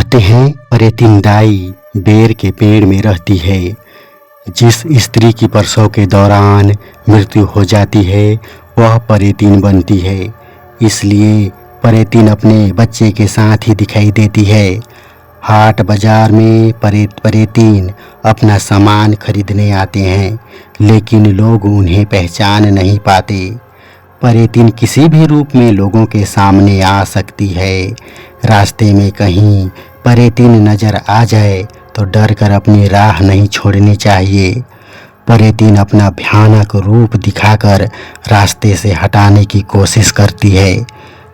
कहते हैं परेतिन दाई बेर के पेड़ में रहती है। जिस स्त्री की प्रसव के दौरान मृत्यु हो जाती है वह परेतिन बनती है। इसलिए परेतिन अपने बच्चे के साथ ही दिखाई देती है। हाट बाजार में परेतिन अपना सामान खरीदने आते हैं, लेकिन लोग उन्हें पहचान नहीं पाते। परेतिन किसी भी रूप में लोगों के सामने आ सकती है। रास्ते में कहीं परेतिन नजर आ जाए तो डर कर अपनी राह नहीं छोड़नी चाहिए। परेतिन अपना भयानक रूप दिखाकर रास्ते से हटाने की कोशिश करती है।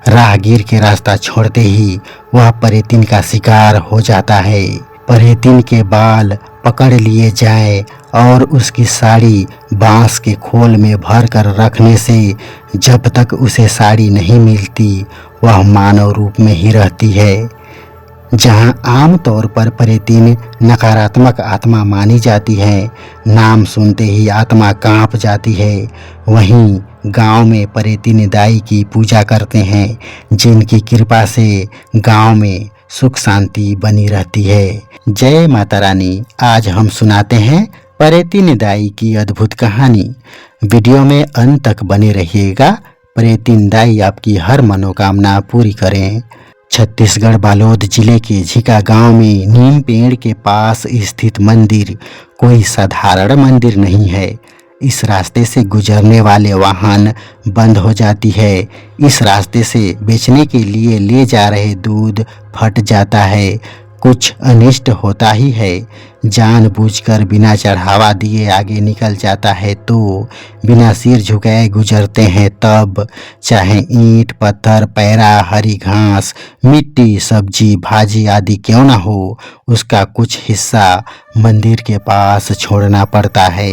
राहगीर के रास्ता छोड़ते ही वह परेतिन का शिकार हो जाता है। परेतिन के बाल पकड़ लिए जाए और उसकी साड़ी बांस के खोल में भर कर रखने से जब तक उसे साड़ी नहीं मिलती वह मानव रूप में ही रहती है। जहां आम तौर पर परेतिन नकारात्मक आत्मा मानी जाती है, नाम सुनते ही आत्मा कांप जाती है, वहीं गांव में परेतिन दाई की पूजा करते हैं, जिनकी कृपा से गांव में सुख शांति बनी रहती है। जय माता रानी। आज हम सुनाते हैं परेतिन दाई की अद्भुत कहानी। वीडियो में अंत तक बने रहिएगा। परेतिन दाई आपकी हर मनोकामना पूरी करें। छत्तीसगढ़ बालोद जिले के झिका गांव में नीम पेड़ के पास स्थित मंदिर कोई साधारण मंदिर नहीं है। इस रास्ते से गुजरने वाले वाहन बंद हो जाती है। इस रास्ते से बेचने के लिए ले जा रहे दूध फट जाता है। कुछ अनिष्ट होता ही है। जानबूझकर बिना चढ़ावा दिए आगे निकल जाता है तो बिना सिर झुकाए गुजरते हैं। तब चाहे ईंट पत्थर पैरा हरी घास मिट्टी सब्जी भाजी आदि क्यों ना हो, उसका कुछ हिस्सा मंदिर के पास छोड़ना पड़ता है।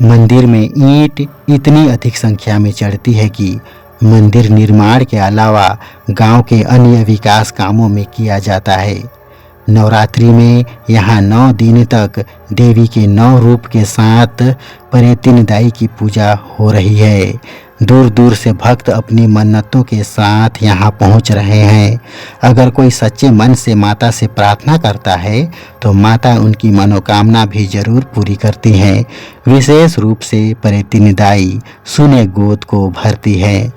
मंदिर में ईंट इतनी अधिक संख्या में चढ़ती है कि मंदिर निर्माण के अलावा गांव के अन्य विकास कामों में किया जाता है। नवरात्रि में यहाँ 9 दिन तक देवी के 9 रूप के साथ परेतिन दाई की पूजा हो रही है। दूर दूर से भक्त अपनी मन्नतों के साथ यहाँ पहुँच रहे हैं। अगर कोई सच्चे मन से माता से प्रार्थना करता है तो माता उनकी मनोकामना भी जरूर पूरी करती हैं। विशेष रूप से परेतिन दाई सुने गोद को भरती है।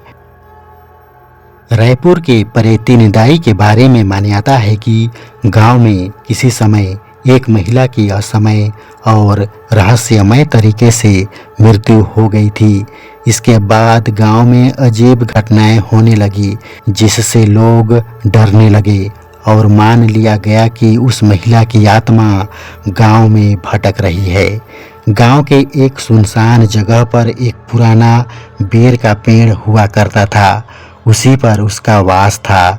रायपुर के परेतिन दाई के बारे में मान्यता है कि गांव में किसी समय एक महिला की असमय और रहस्यमय तरीके से मृत्यु हो गई थी। इसके बाद गांव में अजीब घटनाएं होने लगी, जिससे लोग डरने लगे और मान लिया गया कि उस महिला की आत्मा गांव में भटक रही है। गांव के एक सुनसान जगह पर एक पुराना बेर का पेड़ हुआ करता था। उसी पर उसका वास था।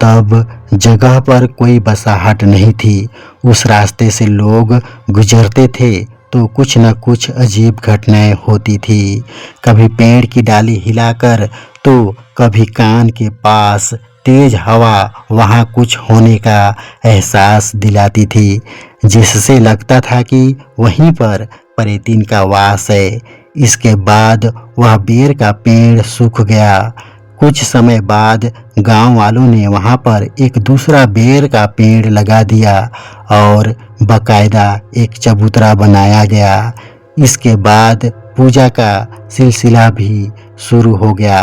तब जगह पर कोई बसाहट नहीं थी। उस रास्ते से लोग गुजरते थे तो कुछ न कुछ अजीब घटनाएं होती थी। कभी पेड़ की डाली हिलाकर तो कभी कान के पास तेज हवा वहां कुछ होने का एहसास दिलाती थी, जिससे लगता था कि वहीं पर परेतिन का वास है। इसके बाद वह बेर का पेड़ सूख गया। कुछ समय बाद गांव वालों ने वहां पर एक दूसरा बेर का पेड़ लगा दिया और बकायदा एक चबूतरा बनाया गया। इसके बाद पूजा का सिलसिला भी शुरू हो गया।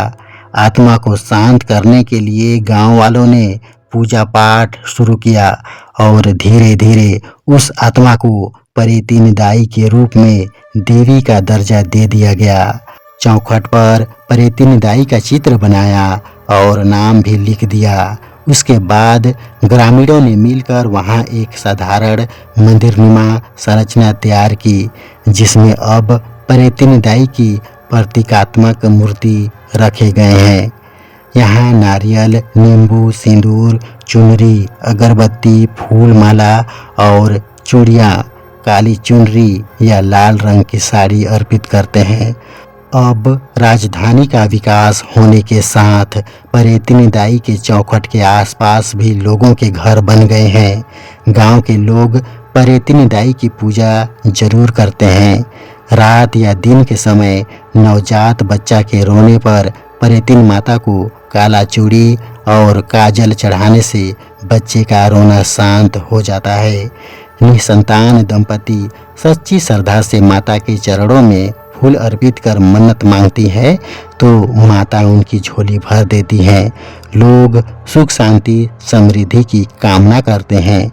आत्मा को शांत करने के लिए गांव वालों ने पूजा पाठ शुरू किया और धीरे धीरे उस आत्मा को परेतिन दाई के रूप में देवी का दर्जा दे दिया गया। चौखट पर परेतिन दाई का चित्र बनाया और नाम भी लिख दिया। उसके बाद ग्रामीणों ने मिलकर वहां एक साधारण मंदिरनुमा संरचना तैयार की, जिसमें अब परेतिन दाई की प्रतीकात्मक मूर्ति रखे गए हैं। यहाँ नारियल नींबू सिंदूर चुनरी अगरबत्ती फूल माला और चूड़ियाँ काली चुनरी या लाल रंग की साड़ी अर्पित करते हैं। अब राजधानी का विकास होने के साथ परेतिन दाई के चौखट के आसपास भी लोगों के घर बन गए हैं। गांव के लोग परेतिन दाई की पूजा जरूर करते हैं। रात या दिन के समय नवजात बच्चा के रोने पर परेतिन माता को काला चूड़ी और काजल चढ़ाने से बच्चे का रोना शांत हो जाता है। निसंतान दंपति सच्ची श्रद्धा से माता के चरणों में फूल अर्पित कर मन्नत मांगती है तो माता उनकी झोली भर देती है। लोग सुख शांति समृद्धि की कामना करते हैं।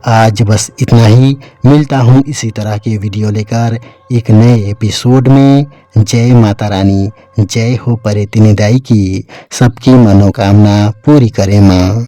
आज बस इतना ही। मिलता हूँ इसी तरह के वीडियो लेकर एक नए एपिसोड में। जय माता रानी, जय हो परेतिनी दाई की। सबकी मनोकामना पूरी करे माँ।